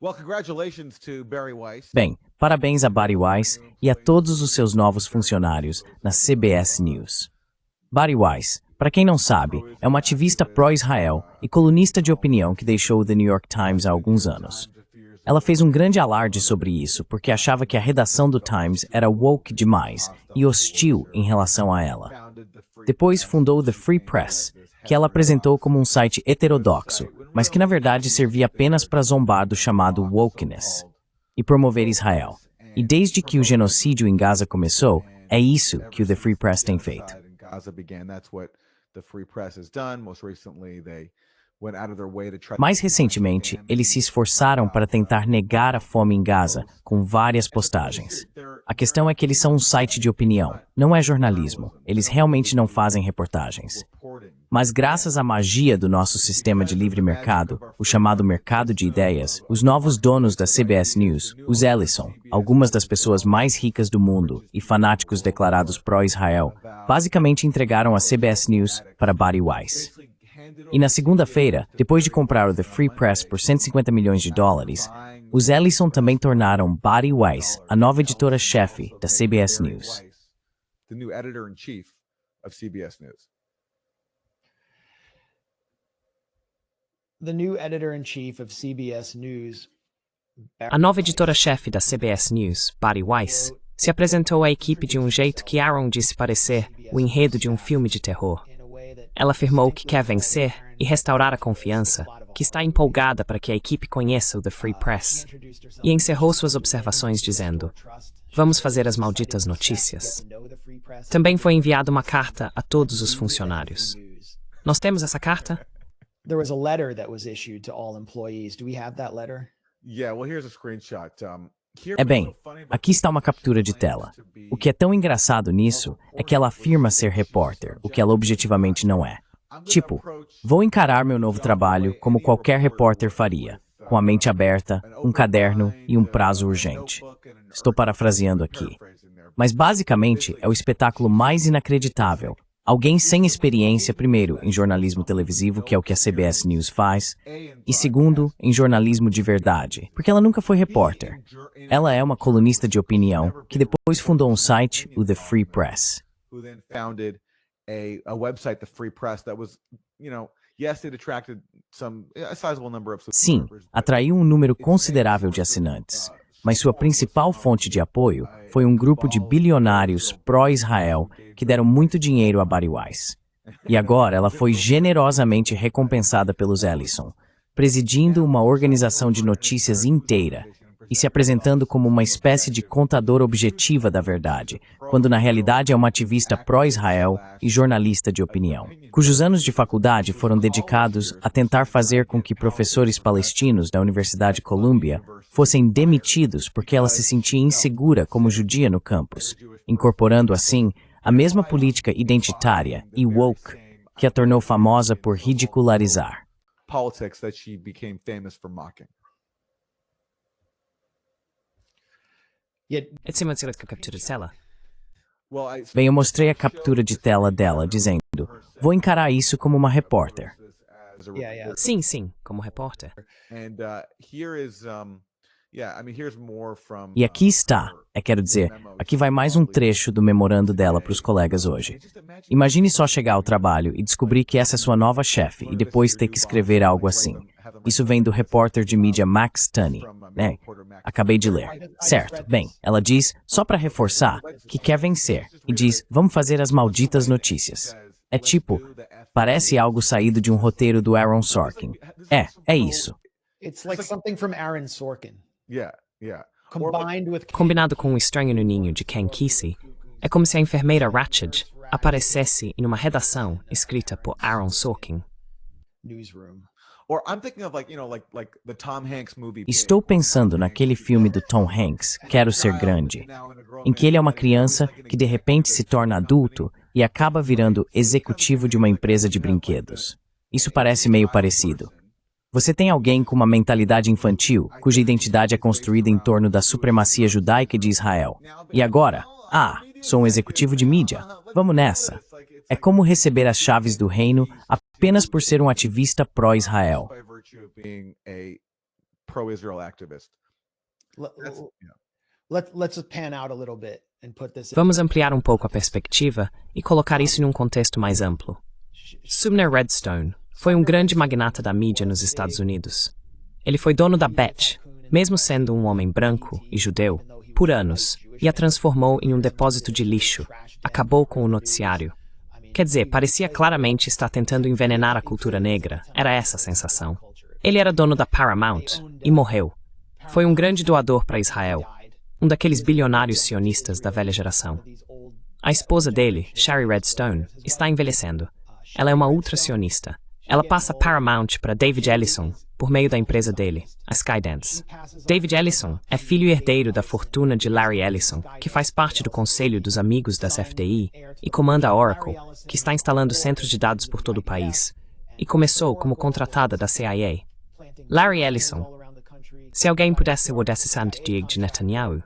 Well, congratulations to Barry Weiss. Bem, parabéns a Bari Weiss e a todos os seus novos funcionários na CBS News. Bari Weiss, para quem não sabe, é uma ativista pró-Israel e colunista de opinião que deixou o The New York Times há alguns anos. Ela fez um grande alarde sobre isso porque achava que a redação do Times era woke demais e hostil em relação a ela. Depois fundou o The Free Press, que ela apresentou como um site heterodoxo, mas que na verdade servia apenas para zombar do chamado wokeness e promover Israel. E desde que o genocídio em Gaza começou, é isso que o The Free Press tem feito. Mais recentemente, eles se esforçaram para tentar negar a fome em Gaza, com várias postagens. A questão é que eles são um site de opinião, não é jornalismo. Eles realmente não fazem reportagens. Mas graças à magia do nosso sistema de livre mercado, o chamado mercado de ideias, os novos donos da CBS News, os Ellison, algumas das pessoas mais ricas do mundo e fanáticos declarados pró-Israel, basicamente entregaram a CBS News para Bari Weiss. E na segunda-feira, depois de comprar o The Free Press por $150 milhões, os Ellison também tornaram Bari Weiss a nova editora-chefe da CBS News. A nova editora-chefe da CBS News, Bari Weiss, se apresentou à equipe de um jeito que Aaron disse parecer o enredo de um filme de terror. Ela afirmou que quer vencer e restaurar a confiança, que está empolgada para que a equipe conheça o The Free Press, e encerrou suas observações dizendo: "Vamos fazer as malditas notícias." Também foi enviada uma carta a todos os funcionários. Nós temos essa carta? There was a letter that was issued to all employees. Do we have that letter? Yeah, well, here's a screenshot. É bem, aqui está uma captura de tela. O que é tão engraçado nisso é que ela afirma ser repórter, o que ela objetivamente não é. Tipo, vou encarar meu novo trabalho como qualquer repórter faria, com a mente aberta, um caderno e um prazo urgente. Estou parafraseando aqui. Mas basicamente é o espetáculo mais inacreditável. Alguém sem experiência, primeiro, em jornalismo televisivo, que é o que a CBS News faz, e segundo, em jornalismo de verdade, porque ela nunca foi repórter. Ela é uma colunista de opinião que depois fundou um site, o The Free Press. Sim, atraiu um número considerável de assinantes, mas sua principal fonte de apoio foi um grupo de bilionários pró-Israel que deram muito dinheiro a Bari Weiss. E agora ela foi generosamente recompensada pelos Ellison, presidindo uma organização de notícias inteira e se apresentando como uma espécie de contadora objetiva da verdade, quando na realidade é uma ativista pró-Israel e jornalista de opinião, cujos anos de faculdade foram dedicados a tentar fazer com que professores palestinos da Universidade Columbia fossem demitidos porque ela se sentia insegura como judia no campus, incorporando assim a mesma política identitária e woke que a tornou famosa por ridicularizar. Captura de tela? Bem, eu mostrei a captura de tela dela, dizendo: vou encarar isso como uma repórter. Sim, como repórter. E aqui está, quero dizer, aqui vai mais um trecho do memorando dela para os colegas hoje. Imagine só chegar ao trabalho e descobrir que essa é sua nova chefe e depois ter que escrever algo assim. Isso vem do repórter de mídia Max Tunney, né? Acabei de ler. Certo, bem, ela diz, só para reforçar, que quer vencer, e diz, vamos fazer as malditas notícias. É tipo, parece algo saído de um roteiro do Aaron Sorkin. É isso. It's like something from Aaron Sorkin. Combinado com O Estranho no Ninho, de Ken Kesey, é como se a enfermeira Ratched aparecesse em uma redação escrita por Aaron Sorkin. Estou pensando naquele filme do Tom Hanks, Quero Ser Grande, em que ele é uma criança que de repente se torna adulto e acaba virando executivo de uma empresa de brinquedos. Isso parece meio parecido. Você tem alguém com uma mentalidade infantil, cuja identidade é construída em torno da supremacia judaica de Israel. E agora, sou um executivo de mídia. Vamos nessa. É como receber as chaves do reino apenas por ser um ativista pró-Israel. pro-Israel activist. Let, That's- let's pan out a little bit and put this. Vamos ampliar um pouco a perspectiva e colocar isso em um contexto mais amplo. Sumner Redstone foi um grande magnata da mídia nos Estados Unidos. Ele foi dono da BET, mesmo sendo um homem branco e judeu, por anos, e a transformou em um depósito de lixo. Acabou com o noticiário. Quer dizer, parecia claramente estar tentando envenenar a cultura negra. Era essa a sensação. Ele era dono da Paramount e morreu. Foi um grande doador para Israel. Um daqueles bilionários sionistas da velha geração. A esposa dele, Shari Redstone, está envelhecendo. Ela é uma ultra-sionista. Ela passa Paramount para David Ellison por meio da empresa dele, a Skydance. David Ellison é filho e herdeiro da fortuna de Larry Ellison, que faz parte do conselho dos amigos das FDI e comanda a Oracle, que está instalando centros de dados por todo o país, e começou como contratada da CIA. Larry Ellison, se alguém pudesse ser o descendente de Netanyahu,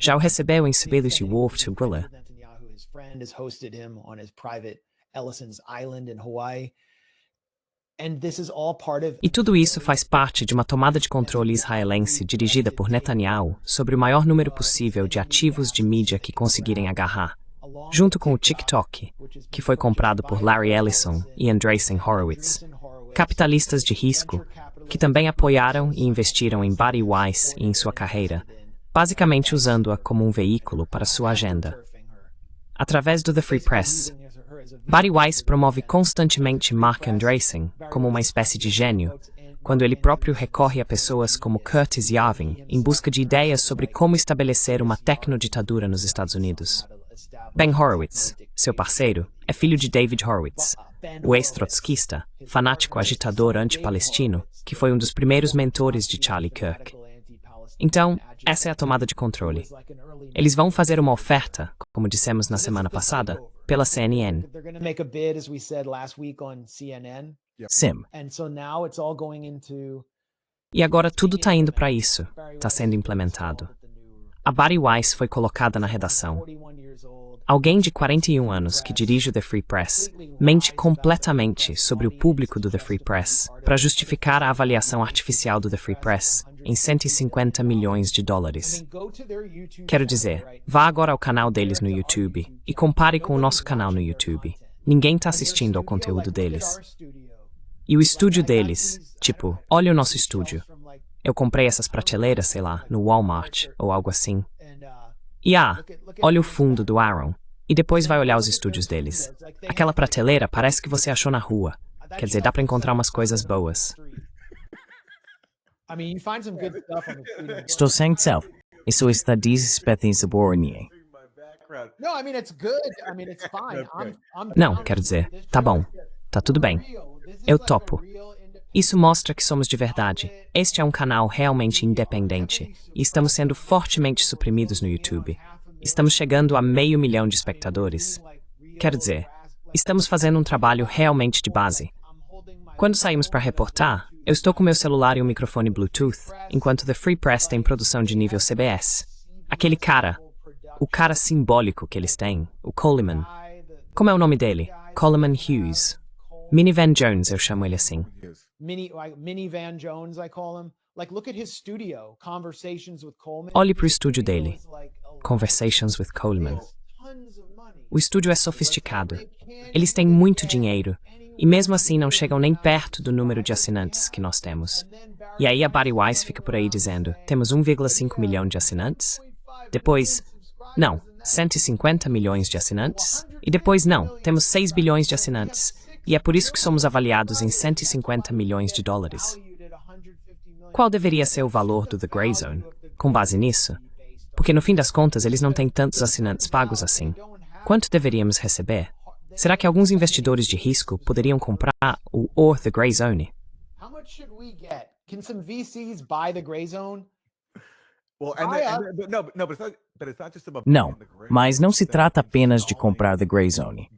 já o recebeu em Sibelius e Wolf to Grilla. His friend has hosted him on his private Ellison's Island in Hawaii. And this is all part of E tudo isso faz parte de uma tomada de controle israelense dirigida por Netanyahu sobre o maior número possível de ativos de mídia que conseguirem agarrar, junto com o TikTok, que foi comprado por Larry Ellison e Andreessen Horowitz, capitalistas de risco que também apoiaram e investiram em Bari Weiss e em sua carreira, basicamente usando-a como um veículo para sua agenda. Através do The Free Press, Bari Weiss promove constantemente Mark Andreessen como uma espécie de gênio, quando ele próprio recorre a pessoas como Curtis Yarvin em busca de ideias sobre como estabelecer uma tecnoditadura nos Estados Unidos. Ben Horowitz, seu parceiro, é filho de David Horowitz, o ex-trotskista, fanático agitador anti-palestino, que foi um dos primeiros mentores de Charlie Kirk. Então, essa é a tomada de controle. Eles vão fazer uma oferta, como dissemos na semana passada, pela CNN. they're going to make a bid, as we said last week on CNN. Sim. And so now it's all going into E agora tudo está indo para isso, está sendo implementado. A Bari Weiss foi colocada na redação. 41 years old. Alguém de 41 anos que dirige o The Free Press mente completamente sobre o público do The Free Press para justificar a avaliação artificial do The Free Press em 150 milhões de dólares. Go to their YouTube Quero dizer, vá agora ao canal deles no YouTube e compare com o nosso canal no YouTube. Ninguém está assistindo ao conteúdo deles. E o estúdio deles, tipo, olha o nosso estúdio. Eu comprei essas prateleiras, sei lá, no Walmart ou algo assim. E olha o fundo do Aaron. E depois vai olhar os estúdios deles. Aquela prateleira parece que você achou na rua. Quer dizer, dá pra encontrar umas coisas boas. I mean, you find some good stuff on the studio. Estou sem self. Isso está desinsubordinado. No, I mean it's good. I mean it's fine. I'm Não, quero dizer, tá bom. Tá tudo bem. Eu topo. Isso mostra que somos de verdade. Este é um canal realmente independente. E estamos sendo fortemente suprimidos no YouTube. Estamos chegando a 500 mil de espectadores. Quero dizer, estamos fazendo um trabalho realmente de base. Quando saímos para reportar, eu estou com meu celular e um microfone Bluetooth, enquanto The Free Press tem produção de nível CBS. Aquele cara, o cara simbólico que eles têm, o Coleman. Como é o nome dele? Coleman Hughes. Minivan Jones, eu chamo ele assim. Minivan Jones, I call him. Like, look at his studio. Conversations with Coleman. Olhe para o estúdio dele. Conversations with Coleman. O estúdio é sofisticado. Eles têm muito dinheiro. E mesmo assim não chegam nem perto do número de assinantes que nós temos. E aí a Bari Weiss fica por aí dizendo, temos 1,5 milhão de assinantes? Depois, não, 150 milhões de assinantes? E depois, não, temos 6 bilhões de assinantes. E é por isso que somos avaliados em 150 milhões de dólares. Qual deveria ser o valor do The Grey Zone, com base nisso? Porque no fim das contas eles não têm tantos assinantes pagos assim. Quanto deveríamos receber? Será que alguns investidores de risco poderiam comprar o The Grey Zone? How much should we get? Can some VCs buy the Gray Zone? Well, but it's not just about Não, mas não se trata apenas de comprar The Grey Zone.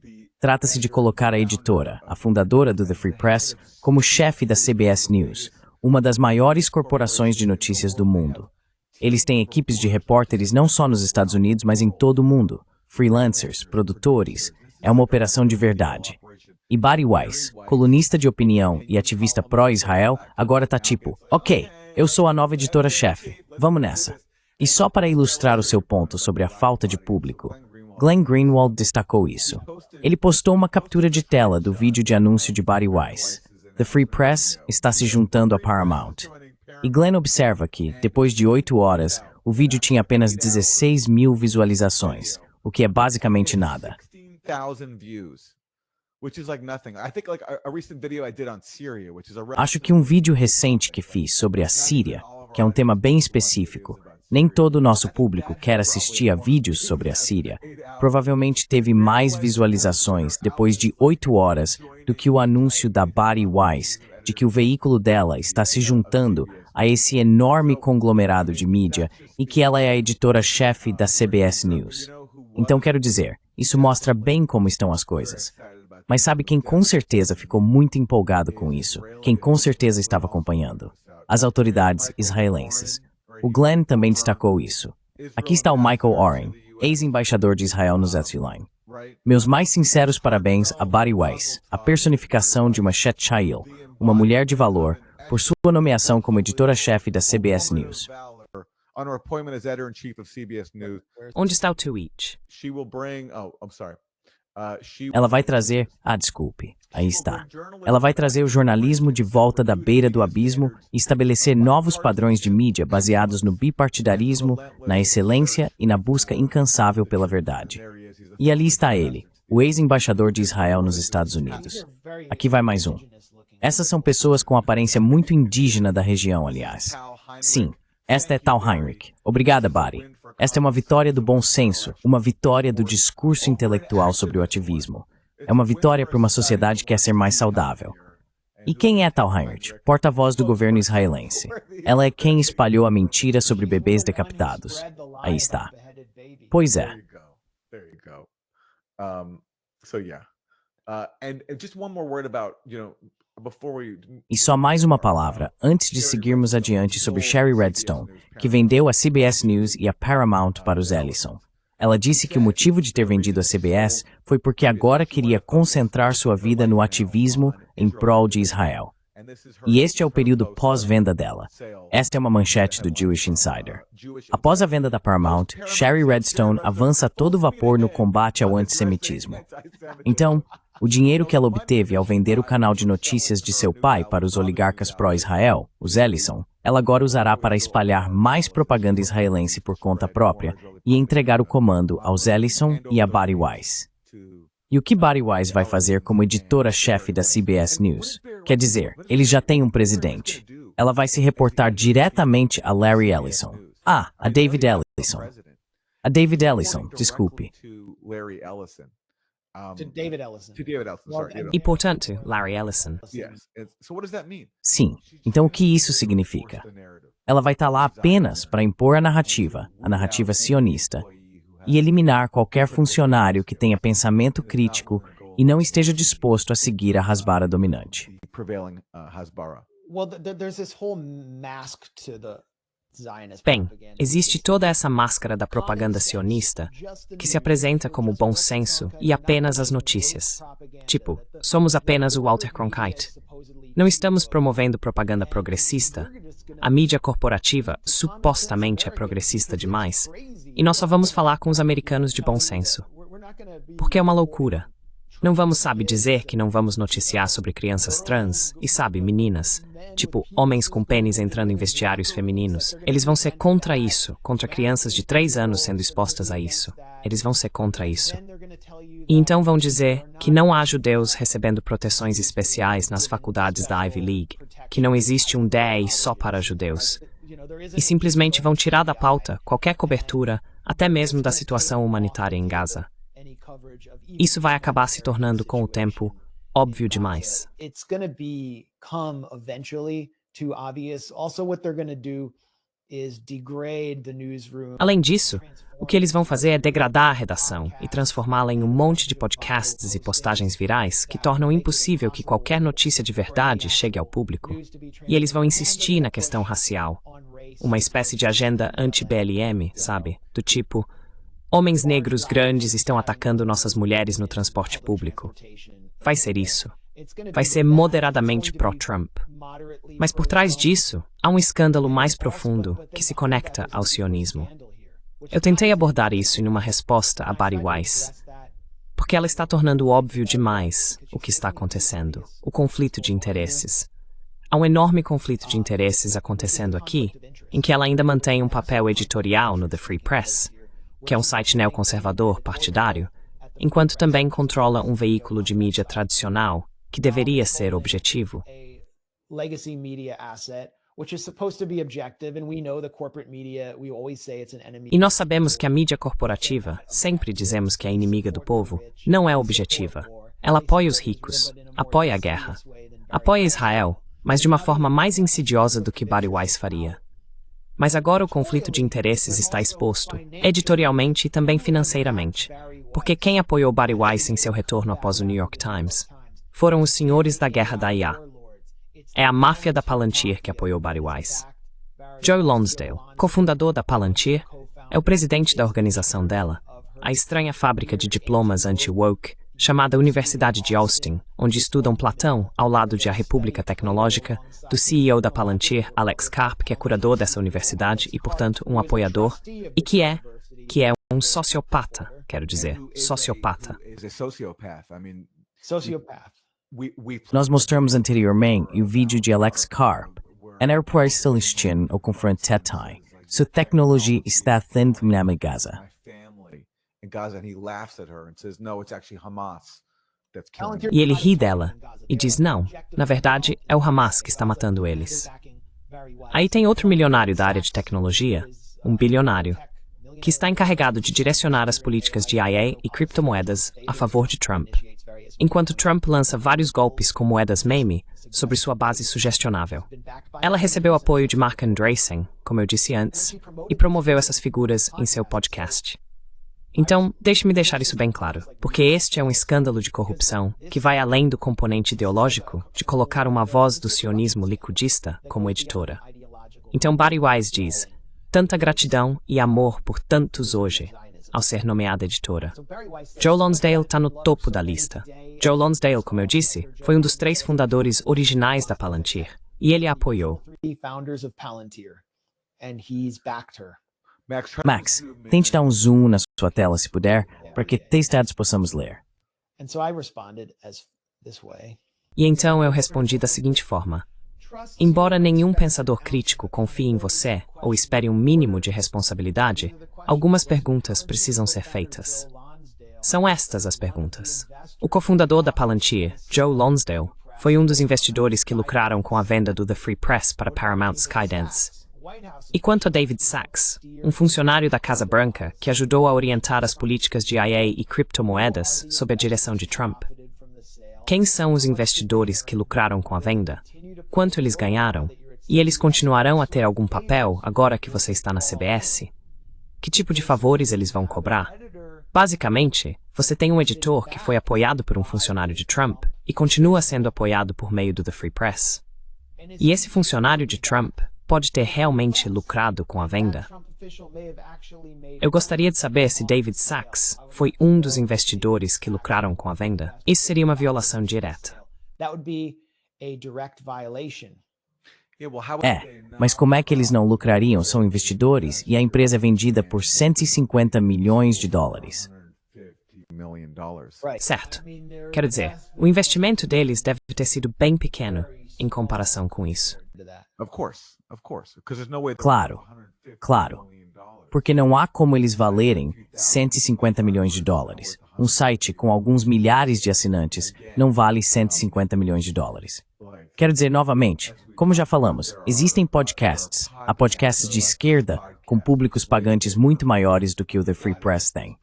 Trata-se de colocar a editora, a fundadora do The Free Press, como chefe da CBS News, uma das maiores corporações de notícias do mundo. Eles têm equipes de repórteres não só nos Estados Unidos, mas em todo o mundo. Freelancers, produtores. É uma operação de verdade. E Bari Weiss, colunista de opinião e ativista pró-Israel, agora tá tipo, ok, Eu sou a nova editora-chefe. Vamos nessa. E só para ilustrar o seu ponto sobre a falta de público, Glenn Greenwald destacou isso. Ele postou uma captura de tela do vídeo de anúncio de Bari Weiss. The Free Press está se juntando à Paramount. E Glenn observa que, depois de 8 horas, o vídeo tinha apenas 16 mil visualizações, o que é basicamente nada. Acho que um vídeo recente que fiz sobre a Síria, que é um tema bem específico, nem todo o nosso público quer assistir a vídeos sobre a Síria, provavelmente teve mais visualizações depois de 8 horas do que o anúncio da Bari Weiss de que o veículo dela está se juntando a esse enorme conglomerado de mídia e que ela é a editora-chefe da CBS News. Então quero dizer, isso mostra bem como estão as coisas. Mas sabe quem com certeza ficou muito empolgado com isso? Quem com certeza estava acompanhando? As autoridades israelenses. O Glenn também destacou isso. Aqui está o Michael Oren, ex-embaixador de Israel no Zetziline. Meus mais sinceros parabéns a Bari Weiss, a personificação de uma Shet Shail, uma mulher de valor, por sua nomeação como editora-chefe da CBS News. Onde está o tweet? Ela vai trazer... desculpe. Aí está. Ela vai trazer o jornalismo de volta da beira do abismo e estabelecer novos padrões de mídia baseados no bipartidarismo, na excelência e na busca incansável pela verdade. E ali está ele, o ex-embaixador de Israel nos Estados Unidos. Aqui vai mais um. Essas são pessoas com aparência muito indígena da região, aliás. Sim, esta é Tal Heinrich. Obrigada, Bari. Esta é uma vitória do bom senso, uma vitória do discurso intelectual sobre o ativismo. É uma vitória para uma sociedade que quer ser mais saudável. E quem é Tal Heinrich? Porta-voz do governo israelense. Ela é quem espalhou a mentira sobre bebês decapitados. Aí está. Pois é. E só mais uma palavra, antes de seguirmos adiante sobre Shari Redstone, que vendeu a CBS News e a Paramount para os Ellison. Ela disse que o motivo de ter vendido a CBS foi porque agora queria concentrar sua vida no ativismo em prol de Israel. E este é o período pós-venda dela. Esta é uma manchete do Jewish Insider. Após a venda da Paramount, Shari Redstone avança a todo vapor no combate ao antissemitismo. Então, o dinheiro que ela obteve ao vender o canal de notícias de seu pai para os oligarcas pró-Israel, os Ellison, ela agora usará para espalhar mais propaganda israelense por conta própria e entregar o comando aos Ellison e a Bari Weiss. E o que Bari Weiss vai fazer como editora-chefe da CBS News? Quer dizer, ele já tem um presidente. Ela vai se reportar diretamente a Larry Ellison. A David Ellison. A David Ellison, desculpe. To David Ellison. E, portanto, Larry Ellison. Sim. Então o que isso significa? Ela vai estar lá apenas para impor a narrativa sionista, e eliminar qualquer funcionário que tenha pensamento crítico e não esteja disposto a seguir a Hasbara dominante. Bem, existe toda essa máscara da propaganda sionista que se apresenta como bom senso e apenas as notícias. Tipo, somos apenas o Walter Cronkite. Não estamos promovendo propaganda progressista. A mídia corporativa supostamente é progressista demais. E nós só vamos falar com os americanos de bom senso. Porque é uma loucura. Não vamos, dizer que não vamos noticiar sobre crianças trans e, meninas. Tipo, homens com pênis entrando em vestiários femininos. Eles vão ser contra isso, contra crianças de 3 anos sendo expostas a isso. Eles vão ser contra isso. E então vão dizer que não há judeus recebendo proteções especiais nas faculdades da Ivy League, que não existe um DEI só para judeus. E simplesmente vão tirar da pauta qualquer cobertura, até mesmo da situação humanitária em Gaza. Isso vai acabar se tornando, com o tempo, óbvio demais. Além disso, o que eles vão fazer é degradar a redação e transformá-la em um monte de podcasts e postagens virais que tornam impossível que qualquer notícia de verdade chegue ao público. E eles vão insistir na questão racial. Uma espécie de agenda anti-BLM, do tipo... Homens negros grandes estão atacando nossas mulheres no transporte público. Vai ser isso. vai ser moderadamente pró-Trump. Mas por trás disso, há um escândalo mais profundo que se conecta ao sionismo. Eu tentei abordar isso em uma resposta a Bari Weiss, porque ela está tornando óbvio demais o que está acontecendo, o conflito de interesses. Há um enorme conflito de interesses acontecendo aqui, em que ela ainda mantém um papel editorial no The Free Press, que é um site neoconservador partidário, enquanto também controla um veículo de mídia tradicional que deveria ser objetivo. E nós sabemos que a mídia corporativa, sempre dizemos que é inimiga do povo, não é objetiva. Ela apoia os ricos, apoia a guerra, apoia Israel, mas de uma forma mais insidiosa do que Bari Weiss faria. Mas agora o conflito de interesses está exposto, editorialmente e também financeiramente, porque quem apoiou Bari Weiss em seu retorno após o New York Times foram os senhores da guerra da IA. É a máfia da Palantir que apoiou Bari Weiss. Joe Lonsdale, cofundador da Palantir, é o presidente da organização dela, a estranha fábrica de diplomas anti-woke, chamada Universidade de Austin, onde estudam Platão ao lado de A República Tecnológica, do CEO da Palantir, Alex Karp, que é curador dessa universidade e, portanto, um apoiador, e que é um sociopata, quero dizer, sociopata. Nós mostramos anteriormente o vídeo de Alex Karp, Palestinian o confrontatai, sua tecnologia está sendo em Gaza. E ele ri dela e diz não, na verdade é o Hamas que está matando eles. Aí tem outro milionário da área de tecnologia, um bilionário, que está encarregado de direcionar as políticas de IA e criptomoedas a favor de Trump, enquanto Trump lança vários golpes com moedas meme sobre sua base sugestionável. Ela recebeu apoio de Mark Andreessen, como eu disse antes, e promoveu essas figuras em seu podcast. Então, deixe-me deixar isso bem claro, porque este é um escândalo de corrupção que vai além do componente ideológico de colocar uma voz do sionismo liquidista como editora. Então Bari Weiss diz, tanta gratidão e amor por tantos hoje, ao ser nomeada editora. Joe Lonsdale está no topo da lista. Joe Lonsdale, como eu disse, foi um dos 3 fundadores originais da Palantir, e ele a apoiou. Max, tente dar um zoom na sua tela se puder, para que testados possamos ler. E então eu respondi da seguinte forma. Embora nenhum pensador crítico confie em você ou espere um mínimo de responsabilidade, algumas perguntas precisam ser feitas. São estas as perguntas. O cofundador da Palantir, Joe Lonsdale, foi um dos investidores que lucraram com a venda do The Free Press para Paramount Skydance. E quanto a David Sachs, um funcionário da Casa Branca que ajudou a orientar as políticas de IA e criptomoedas sob a direção de Trump? Quem são os investidores que lucraram com a venda? Quanto eles ganharam? E eles continuarão a ter algum papel agora que você está na CBS? Que tipo de favores eles vão cobrar? Basicamente, você tem um editor que foi apoiado por um funcionário de Trump e continua sendo apoiado por meio do The Free Press. E esse funcionário de Trump pode ter realmente lucrado com a venda? Eu gostaria de saber se David Sachs foi um dos investidores que lucraram com a venda. Isso seria uma violação direta. Mas como é que eles não lucrariam? São investidores e a empresa é vendida por 150 milhões de dólares. Certo. Quero dizer, o investimento deles deve ter sido bem pequeno em comparação com isso. Claro. Porque não há como eles valerem 150 milhões de dólares. Um site com alguns milhares de assinantes não vale 150 milhões de dólares. Quero dizer novamente, como já falamos, existem podcasts. Há podcasts de esquerda com públicos pagantes muito maiores do que o The Free Press tem.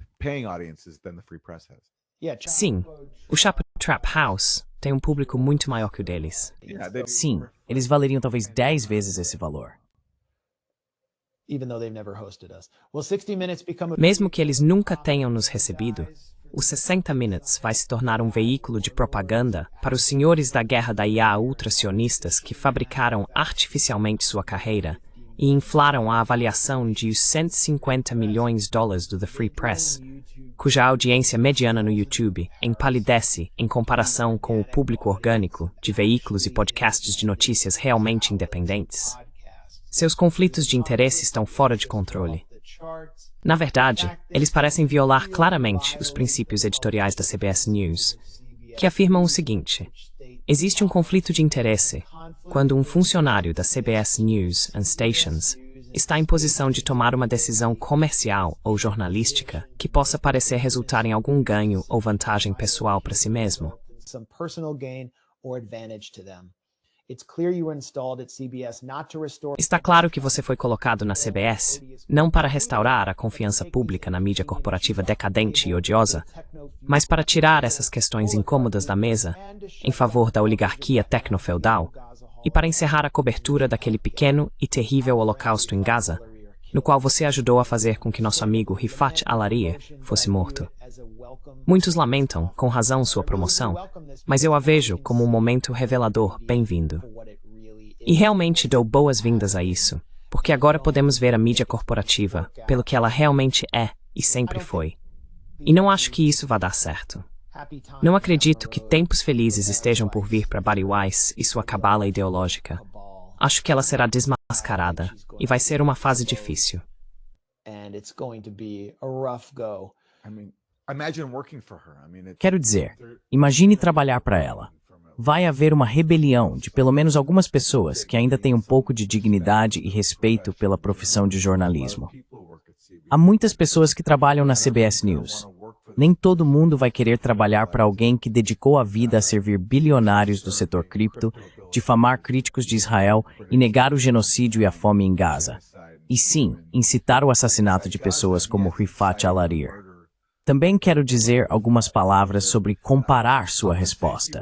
Sim, o Chapo Trap House tem um público muito maior que o deles. Sim, eles valeriam talvez 10 vezes esse valor. Mesmo que eles nunca tenham nos recebido, o 60 Minutes vai se tornar um veículo de propaganda para os senhores da guerra da IA ultracionistas que fabricaram artificialmente sua carreira e inflaram a avaliação de os 150 milhões de dólares do The Free Press cuja audiência mediana no YouTube empalidece em comparação com o público orgânico de veículos e podcasts de notícias realmente independentes. Seus conflitos de interesse estão fora de controle. Na verdade, eles parecem violar claramente os princípios editoriais da CBS News, que afirmam o seguinte: existe um conflito de interesse quando um funcionário da CBS News and Stations está em posição de tomar uma decisão comercial ou jornalística que possa parecer resultar em algum ganho ou vantagem pessoal para si mesmo. Está claro que você foi colocado na CBS não para restaurar a confiança pública na mídia corporativa decadente e odiosa, mas para tirar essas questões incômodas da mesa em favor da oligarquia tecnofeudal e para encerrar a cobertura daquele pequeno e terrível holocausto em Gaza, no qual você ajudou a fazer com que nosso amigo Rifat Al-Arir fosse morto. Muitos lamentam, com razão, sua promoção, mas eu a vejo como um momento revelador bem-vindo. E realmente dou boas-vindas a isso, porque agora podemos ver a mídia corporativa pelo que ela realmente é e sempre foi. E não acho que isso vá dar certo. Não acredito que tempos felizes estejam por vir para Bari Weiss e sua cabala ideológica. Acho que ela será desmascarada e vai ser uma fase difícil. Quero dizer, imagine trabalhar para ela. Vai haver uma rebelião de pelo menos algumas pessoas que ainda têm um pouco de dignidade e respeito pela profissão de jornalismo. Há muitas pessoas que trabalham na CBS News. Nem todo mundo vai querer trabalhar para alguém que dedicou a vida a servir bilionários do setor cripto, difamar críticos de Israel e negar o genocídio e a fome em Gaza. E sim, incitar o assassinato de pessoas como Rifat Al-Arir. Também quero dizer algumas palavras sobre comparar sua resposta.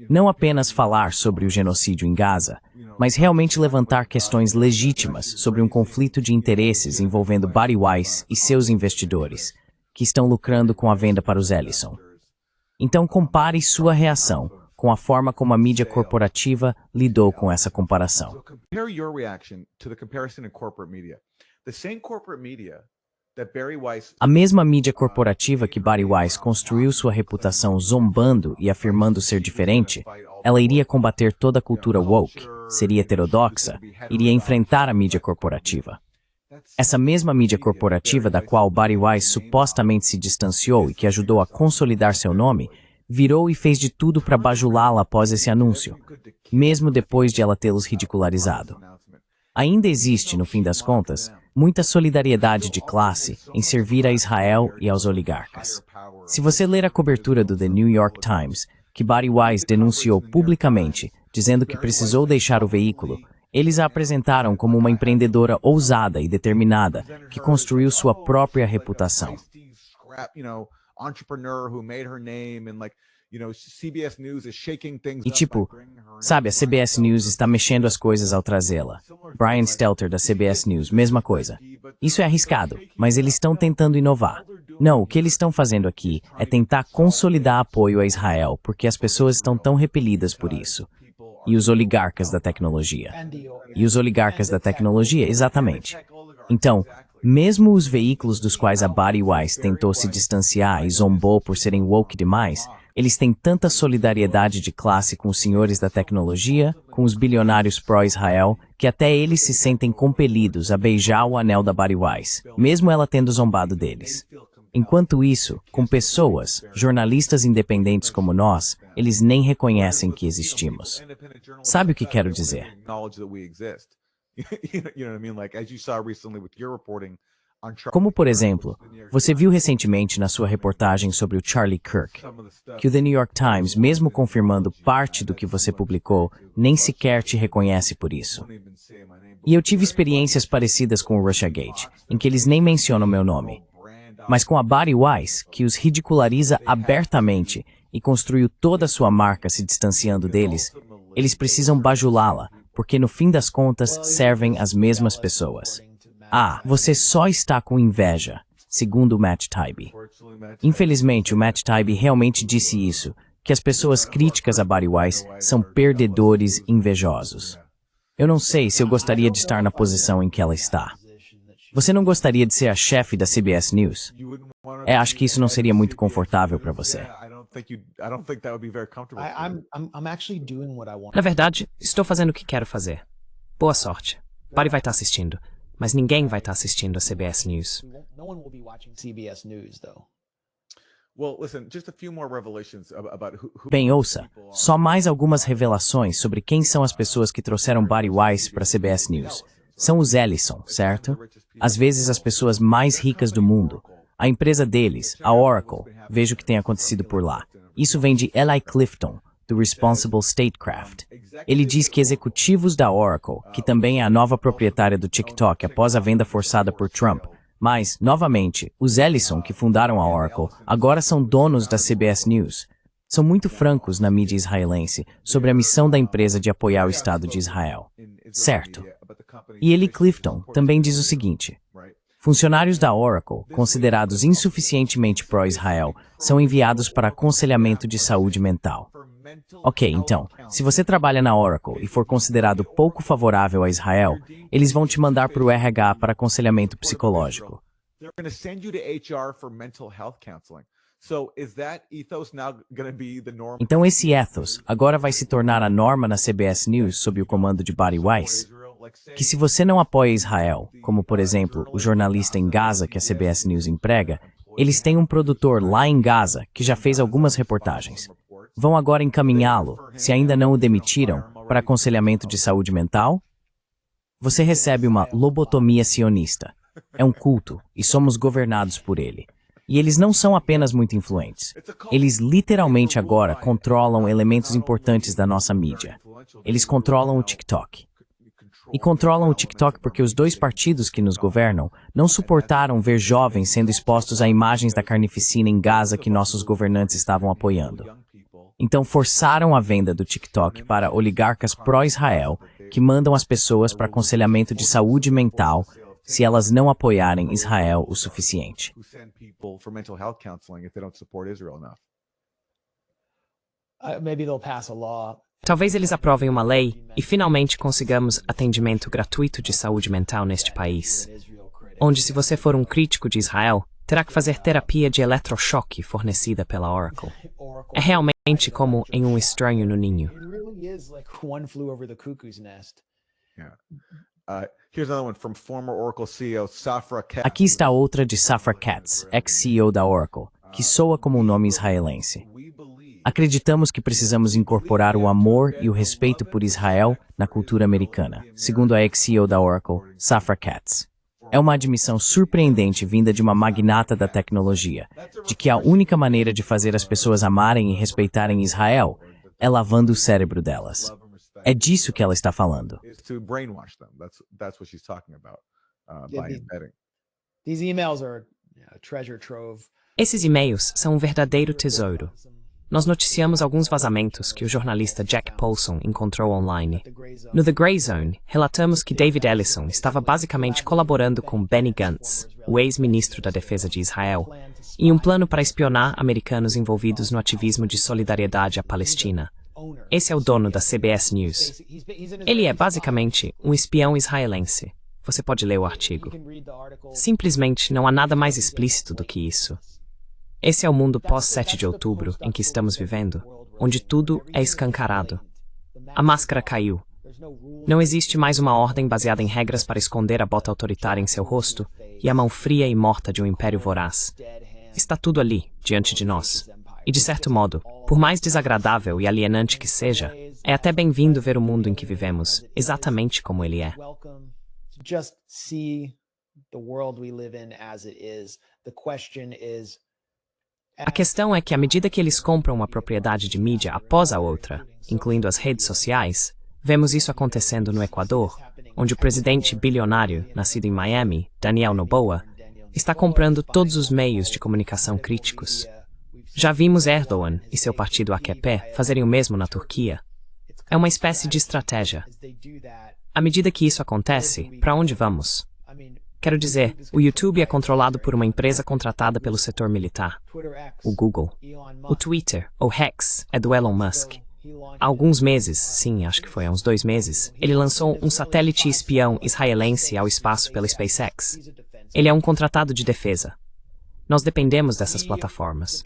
Não apenas falar sobre o genocídio em Gaza, mas realmente levantar questões legítimas sobre um conflito de interesses envolvendo Bari Weiss e seus investidores, que estão lucrando com a venda para os Ellison. Então compare sua reação com a forma como a mídia corporativa lidou com essa comparação. A mesma mídia corporativa que Bari Weiss construiu sua reputação zombando e afirmando ser diferente, ela iria combater toda a cultura woke, seria heterodoxa, iria enfrentar a mídia corporativa. Essa mesma mídia corporativa da qual Bari Weiss supostamente se distanciou e que ajudou a consolidar seu nome, virou e fez de tudo para bajulá-la após esse anúncio, mesmo depois de ela tê-los ridicularizado. Ainda existe, no fim das contas, muita solidariedade de classe em servir a Israel e aos oligarcas. Se você ler a cobertura do The New York Times, que Bari Weiss denunciou publicamente, dizendo que precisou deixar o veículo, eles a apresentaram como uma empreendedora ousada e determinada, que construiu sua própria reputação. E tipo, sabe, a CBS News está mexendo as coisas ao trazê-la. Brian Stelter da CBS News, mesma coisa. Isso é arriscado, mas eles estão tentando inovar. Não, o que eles estão fazendo aqui é tentar consolidar apoio a Israel, porque as pessoas estão tão repelidas por isso. E os oligarcas da tecnologia. Exatamente. Então, mesmo os veículos dos quais a Bari Weiss tentou se distanciar e zombou por serem woke demais, eles têm tanta solidariedade de classe com os senhores da tecnologia, com os bilionários pró-Israel, que até eles se sentem compelidos a beijar o anel da Bari Weiss, mesmo ela tendo zombado deles. Enquanto isso, com pessoas, jornalistas independentes como nós, eles nem reconhecem que existimos. Sabe o que quero dizer? Como, por exemplo, você viu recentemente na sua reportagem sobre o Charlie Kirk, que o The New York Times, mesmo confirmando parte do que você publicou, nem sequer te reconhece por isso. E eu tive experiências parecidas com o Russiagate, em que eles nem mencionam meu nome. Mas com a Bari Weiss, que os ridiculariza abertamente e construiu toda a sua marca se distanciando deles, eles precisam bajulá-la, porque no fim das contas servem as mesmas pessoas. Ah, você só está com inveja, segundo o Matt Taibbi. Infelizmente, o Matt Taibbi realmente disse isso, que as pessoas críticas a Bari Weiss são perdedores invejosos. Eu não sei se eu gostaria de estar na posição em que ela está. Você não gostaria de ser a chefe da CBS News? Acho que isso não seria muito confortável para você. Na verdade, estou fazendo o que quero fazer. Boa sorte. Barry vai estar assistindo, mas ninguém vai estar assistindo a CBS News. Bem, ouça, só mais algumas revelações sobre quem são as pessoas que trouxeram Barry Weiss para a CBS News. São os Ellison, certo? Às vezes as pessoas mais ricas do mundo. A empresa deles, a Oracle, veja o que tem acontecido por lá. Isso vem de Eli Clifton, do Responsible Statecraft. Ele diz que executivos da Oracle, que também é a nova proprietária do TikTok após a venda forçada por Trump, mas, novamente, os Ellison, que fundaram a Oracle, agora são donos da CBS News. São muito francos na mídia israelense sobre a missão da empresa de apoiar o Estado de Israel. Certo. E Eli Clifton também diz o seguinte: funcionários da Oracle, considerados insuficientemente pró-Israel, são enviados para aconselhamento de saúde mental. Ok, então, se você trabalha na Oracle e for considerado pouco favorável a Israel, eles vão te mandar para o RH para aconselhamento psicológico. Então esse ethos agora vai se tornar a norma na CBS News sob o comando de Barry Weiss? Que se você não apoia Israel, como por exemplo o jornalista em Gaza que a CBS News emprega, eles têm um produtor lá em Gaza que já fez algumas reportagens. Vão agora encaminhá-lo, se ainda não o demitiram, para aconselhamento de saúde mental? Você recebe uma lobotomia sionista. É um culto e somos governados por ele. E eles não são apenas muito influentes. Eles literalmente agora controlam elementos importantes da nossa mídia. Eles controlam o TikTok. E controlam o TikTok porque os dois partidos que nos governam não suportaram ver jovens sendo expostos a imagens da carnificina em Gaza que nossos governantes estavam apoiando. Então forçaram a venda do TikTok para oligarcas pró-Israel que mandam as pessoas para aconselhamento de saúde mental se elas não apoiarem Israel o suficiente. Talvez eles aprovem uma lei e finalmente consigamos atendimento gratuito de saúde mental neste país, onde se você for um crítico de Israel, terá que fazer terapia de eletrochoque fornecida pela Oracle. É realmente como em Um Estranho no Ninho. Aqui está outra de Safra Catz, ex-CEO da Oracle, que soa como um nome israelense. Acreditamos que precisamos incorporar o amor e o respeito por Israel na cultura americana, segundo a ex-CEO da Oracle, Safra Catz. É uma admissão surpreendente vinda de uma magnata da tecnologia, de que a única maneira de fazer as pessoas amarem e respeitarem Israel é lavando o cérebro delas. É disso que ela está falando. Esses e-mails são um verdadeiro tesouro. Nós noticiamos alguns vazamentos que o jornalista Jack Paulson encontrou online. No The Grey Zone, relatamos que David Ellison estava basicamente colaborando com Benny Gantz, o ex-ministro da Defesa de Israel, em um plano para espionar americanos envolvidos no ativismo de solidariedade à Palestina. Esse é o dono da CBS News. Ele é basicamente um espião israelense. Você pode ler o artigo. Simplesmente não há nada mais explícito do que isso. Esse é o mundo pós-7 de outubro em que estamos vivendo, onde tudo é escancarado. A máscara caiu. Não existe mais uma ordem baseada em regras para esconder a bota autoritária em seu rosto e a mão fria e morta de um império voraz. Está tudo ali, diante de nós. E, de certo modo, por mais desagradável e alienante que seja, é até bem-vindo ver o mundo em que vivemos, exatamente como ele é. A questão é que, à medida que eles compram uma propriedade de mídia após a outra, incluindo as redes sociais, vemos isso acontecendo no Equador, onde o presidente bilionário, nascido em Miami, Daniel Noboa, está comprando todos os meios de comunicação críticos. Já vimos Erdogan e seu partido AKP fazerem o mesmo na Turquia. É uma espécie de estratégia. À medida que isso acontece, para onde vamos? Quero dizer, o YouTube é controlado por uma empresa contratada pelo setor militar, o Google. O Twitter, ou X, é do Elon Musk. Há alguns meses, sim, acho que foi há uns 2 meses, ele lançou um satélite espião israelense ao espaço pela SpaceX. Ele é um contratado de defesa. Nós dependemos dessas plataformas.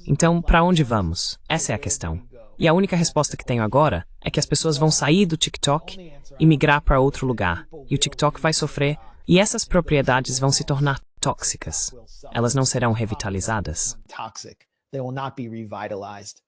Então, para onde vamos? Essa é a questão. E a única resposta que tenho agora é que as pessoas vão sair do TikTok e migrar para outro lugar. E o TikTok vai sofrer, e essas propriedades vão se tornar tóxicas. Elas não serão revitalizadas. They will not be revitalized.